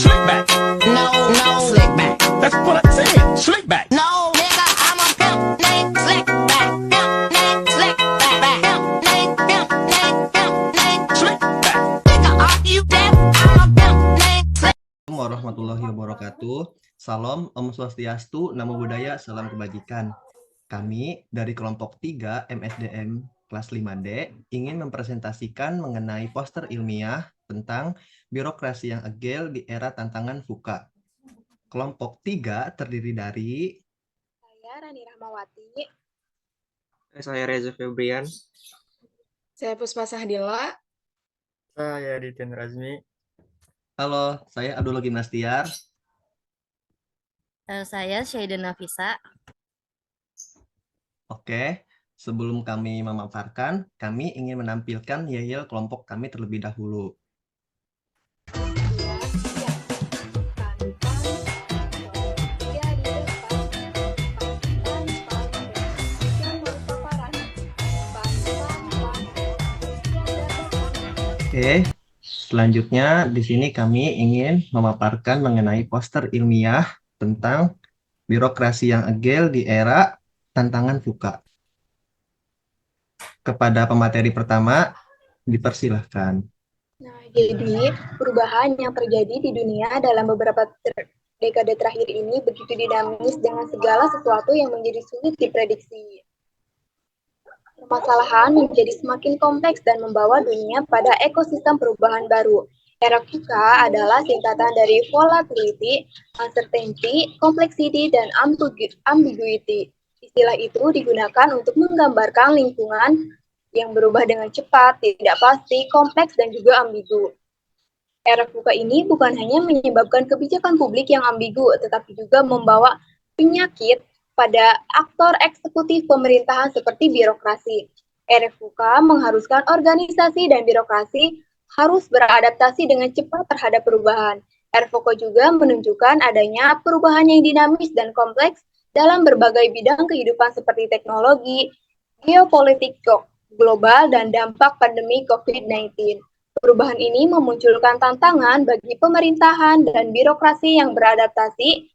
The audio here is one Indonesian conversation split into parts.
Slick back. No, no, slick back. That's what I said. Slick back. No, nigga, I'm a pimp named Slick back. Pimp named Slick back. Pimp named Slick back. Nigga, are you deaf? I'm a pimp named Slick. Assalamualaikum warahmatullahi wabarakatuh. Salam, Om Swastiastu, Namo Buddhaya, Salam Kebajikan. Kami dari kelompok 3 MSDM kelas 5D ingin mempresentasikan mengenai poster ilmiah tentang birokrasi yang agil di era tantangan VUCA. Kelompok 3 terdiri dari Saya Rani Rahmawati. Saya Reza Febrian. Saya Puspa Sahdila. Saya Diten Razmi. Halo, saya Abdullah Gimnastiar. Saya Syahida Nafisa. Oke, sebelum kami memaparkan, kami ingin menampilkan yel-yel kelompok kami terlebih dahulu. Oke, selanjutnya di sini kami ingin memaparkan mengenai poster ilmiah tentang birokrasi yang agil di era tantangan VUCA. Kepada pemateri pertama, dipersilahkan. Nah, jadi perubahan yang terjadi di dunia dalam beberapa dekade terakhir ini begitu dinamis dengan segala sesuatu yang menjadi sulit diprediksi. Permasalahan menjadi semakin kompleks dan membawa dunia pada ekosistem perubahan baru. Era VUCA adalah singkatan dari volatility, uncertainty, complexity, dan ambiguity. Istilah itu digunakan untuk menggambarkan lingkungan yang berubah dengan cepat, tidak pasti, kompleks, dan juga ambigu. Era VUCA ini bukan hanya menyebabkan kebijakan publik yang ambigu, tetapi juga membawa penyakit pada aktor eksekutif pemerintahan seperti birokrasi. Era VUCA mengharuskan organisasi dan birokrasi harus beradaptasi dengan cepat terhadap perubahan. Era VUCA juga menunjukkan adanya perubahan yang dinamis dan kompleks dalam berbagai bidang kehidupan seperti teknologi, geopolitik global, dan dampak pandemi COVID-19. Perubahan ini memunculkan tantangan bagi pemerintahan dan birokrasi yang beradaptasi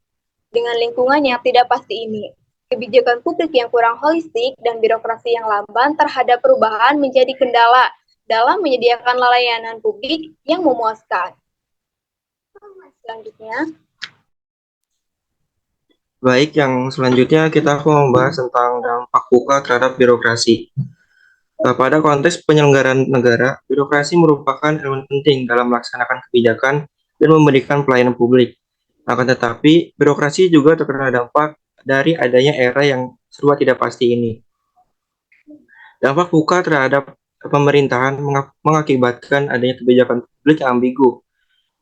dengan lingkungan yang tidak pasti ini. Kebijakan publik yang kurang holistik dan birokrasi yang lamban terhadap perubahan menjadi kendala dalam menyediakan layanan publik yang memuaskan. Selanjutnya, Baik, yang selanjutnya kita akan membahas tentang dampak VUCA terhadap birokrasi. Pada konteks penyelenggaraan negara, birokrasi merupakan elemen penting dalam melaksanakan kebijakan dan memberikan pelayanan publik. Akan tetapi, birokrasi juga terkena dampak dari adanya era yang serba tidak pasti ini. Dampak VUCA terhadap pemerintahan mengakibatkan adanya kebijakan publik yang ambigu.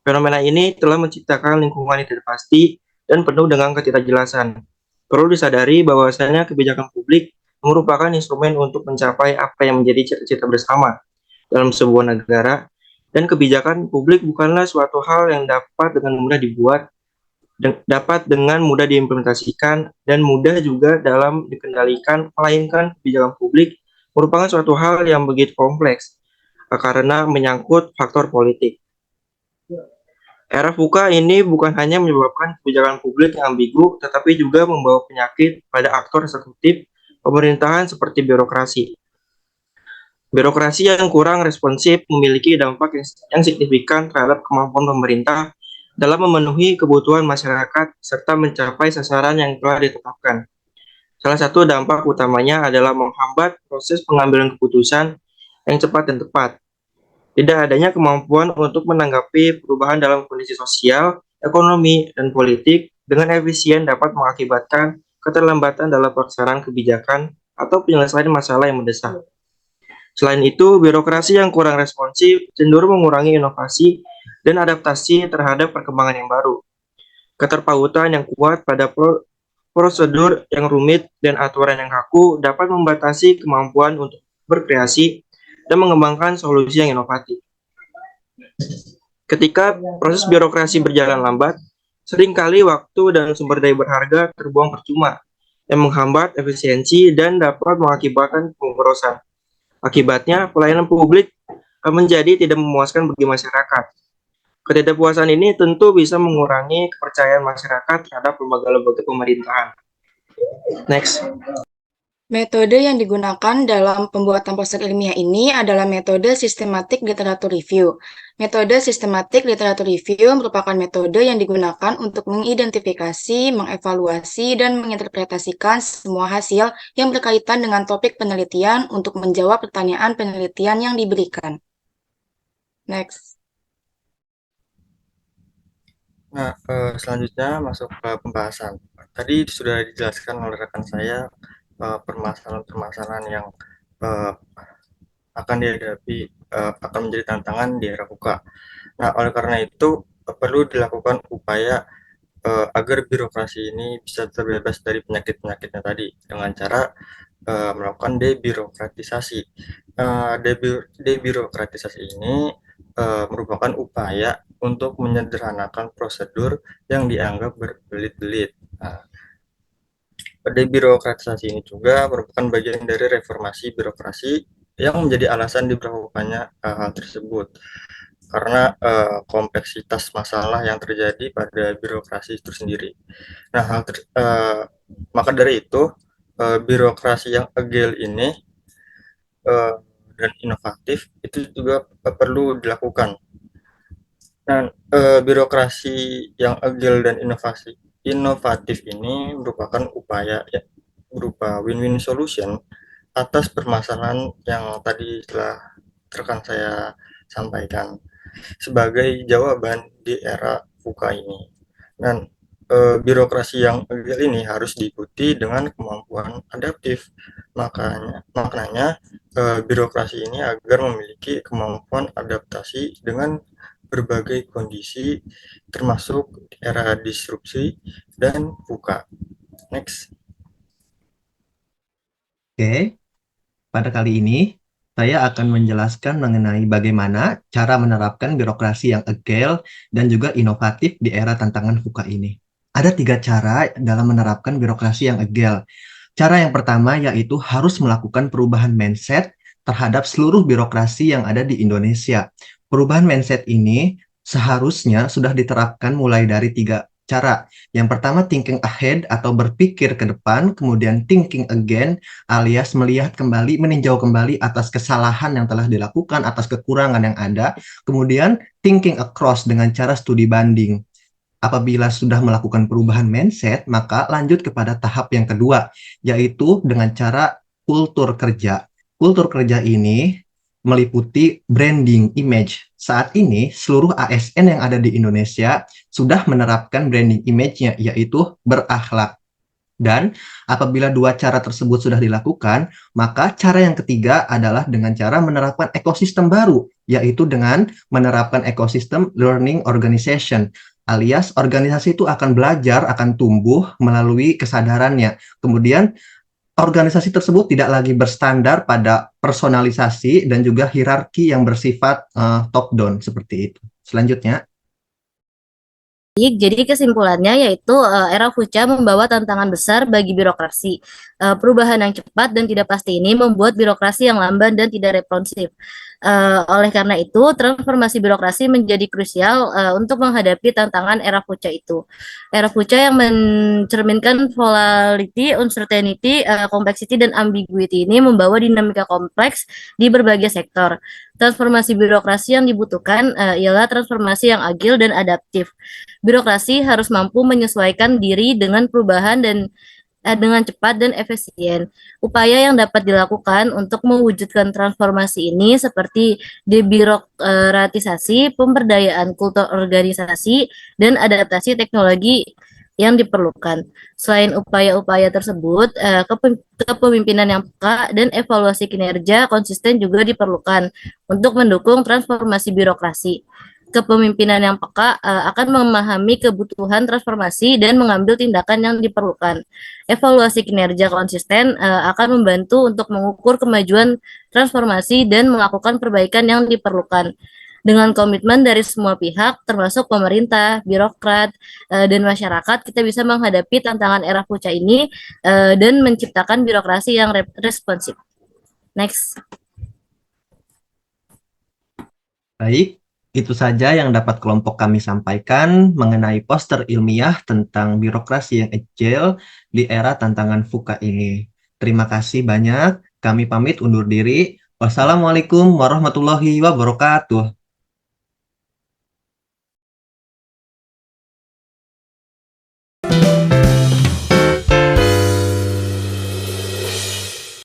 Fenomena ini telah menciptakan lingkungan yang tidak pasti dan penuh dengan ketidakjelasan. Perlu disadari bahwasanya kebijakan publik merupakan instrumen untuk mencapai apa yang menjadi cita-cita bersama dalam sebuah negara, dan kebijakan publik bukanlah suatu hal yang dapat dengan mudah dibuat, dapat dengan mudah diimplementasikan, dan mudah juga dalam dikendalikan, melainkan kebijakan publik merupakan suatu hal yang begitu kompleks karena menyangkut faktor politik. Era VUCA ini bukan hanya menyebabkan kebijakan publik yang ambigu, tetapi juga membawa penyakit pada aktor eksekutif pemerintahan seperti birokrasi. Birokrasi yang kurang responsif memiliki dampak yang signifikan terhadap kemampuan pemerintah dalam memenuhi kebutuhan masyarakat serta mencapai sasaran yang telah ditetapkan. Salah satu dampak utamanya adalah menghambat proses pengambilan keputusan yang cepat dan tepat. Tidak adanya kemampuan untuk menanggapi perubahan dalam kondisi sosial, ekonomi, dan politik dengan efisien dapat mengakibatkan keterlambatan dalam pelaksanaan kebijakan atau penyelesaian masalah yang mendesak. Selain itu, birokrasi yang kurang responsif cenderung mengurangi inovasi dan adaptasi terhadap perkembangan yang baru. Keterpautan yang kuat pada prosedur yang rumit dan aturan yang kaku dapat membatasi kemampuan untuk berkreasi dan mengembangkan solusi yang inovatif. Ketika proses birokrasi berjalan lambat, seringkali waktu dan sumber daya berharga terbuang percuma, yang menghambat efisiensi dan dapat mengakibatkan pemborosan. Akibatnya, pelayanan publik menjadi tidak memuaskan bagi masyarakat. Ketidakpuasan ini tentu bisa mengurangi kepercayaan masyarakat terhadap lembaga-lembaga pemerintahan. Next. Metode yang digunakan dalam pembuatan poster ilmiah ini adalah metode systematic literature review. Metode systematic literature review merupakan metode yang digunakan untuk mengidentifikasi, mengevaluasi, dan menginterpretasikan semua hasil yang berkaitan dengan topik penelitian untuk menjawab pertanyaan penelitian yang diberikan. Next. Nah, selanjutnya masuk ke pembahasan. Tadi sudah dijelaskan oleh rekan saya permasalahan-permasalahan yang akan dihadapi, akan menjadi tantangan di era VUCA. Nah, oleh karena itu perlu dilakukan upaya agar birokrasi ini bisa terbebas dari penyakit-penyakitnya tadi dengan cara melakukan debirokratisasi. Debirokratisasi ini merupakan upaya untuk menyederhanakan prosedur yang dianggap berbelit-belit. Nah, debirokratisasi ini juga merupakan bagian dari reformasi birokrasi yang menjadi alasan diberlakukannya hal tersebut karena kompleksitas masalah yang terjadi pada birokrasi itu sendiri. Nah, maka dari itu birokrasi yang agile ini dan inovatif itu juga perlu dilakukan. Dan birokrasi yang agile dan inovatif ini merupakan upaya ya, berupa win-win solution atas permasalahan yang tadi telah rekan saya sampaikan sebagai jawaban di era VUCA ini. Dan birokrasi yang agile ini harus diikuti dengan kemampuan adaptif. Maknanya birokrasi ini agar memiliki kemampuan adaptasi dengan berbagai kondisi termasuk era disrupsi dan VUCA. Next. Oke, pada kali ini saya akan menjelaskan mengenai bagaimana cara menerapkan birokrasi yang agile dan juga inovatif di era tantangan VUCA ini. Ada 3 cara dalam menerapkan birokrasi yang agile. Cara yang pertama yaitu harus melakukan perubahan mindset terhadap seluruh birokrasi yang ada di Indonesia. Perubahan mindset ini seharusnya sudah diterapkan mulai dari 3 cara. Yang pertama thinking ahead atau berpikir ke depan, kemudian thinking again alias melihat kembali, meninjau kembali atas kesalahan yang telah dilakukan, atas kekurangan yang ada, kemudian thinking across dengan cara studi banding. Apabila sudah melakukan perubahan mindset, maka lanjut kepada tahap yang kedua, yaitu dengan cara kultur kerja. Kultur kerja ini meliputi branding image. Saat ini, seluruh ASN yang ada di Indonesia sudah menerapkan branding image-nya, yaitu berakhlak. Dan apabila 2 cara tersebut sudah dilakukan, maka cara yang ketiga adalah dengan cara menerapkan ekosistem baru, yaitu dengan menerapkan ekosistem learning organization, alias organisasi itu akan belajar, akan tumbuh melalui kesadarannya. Kemudian organisasi tersebut tidak lagi berstandar pada personalisasi dan juga hierarki yang bersifat top-down seperti itu. Selanjutnya. Jadi kesimpulannya yaitu era VUCA membawa tantangan besar bagi birokrasi. Perubahan yang cepat dan tidak pasti ini membuat birokrasi yang lamban dan tidak responsif. Oleh karena itu, transformasi birokrasi menjadi krusial untuk menghadapi tantangan era VUCA itu. Era VUCA yang mencerminkan volatility, uncertainty, complexity, dan ambiguity ini membawa dinamika kompleks di berbagai sektor. Transformasi birokrasi yang dibutuhkan ialah transformasi yang agil dan adaptif. Birokrasi harus mampu menyesuaikan diri dengan perubahan dan dengan cepat dan efisien. Upaya yang dapat dilakukan untuk mewujudkan transformasi ini seperti debirokratisasi, pemberdayaan kultur organisasi, dan adaptasi teknologi yang diperlukan. Selain upaya-upaya tersebut, kepemimpinan yang peka dan evaluasi kinerja konsisten juga diperlukan untuk mendukung transformasi birokrasi. Kepemimpinan yang peka akan memahami kebutuhan transformasi dan mengambil tindakan yang diperlukan. Evaluasi kinerja konsisten akan membantu untuk mengukur kemajuan transformasi dan melakukan perbaikan yang diperlukan. Dengan komitmen dari semua pihak, termasuk pemerintah, birokrat, dan masyarakat, kita bisa menghadapi tantangan era VUCA ini dan menciptakan birokrasi yang responsif. Next. Baik, Itu saja yang dapat kelompok kami sampaikan mengenai poster ilmiah tentang birokrasi yang agile di era tantangan VUCA ini. Terima kasih banyak. Kami pamit undur diri. Wassalamualaikum warahmatullahi wabarakatuh.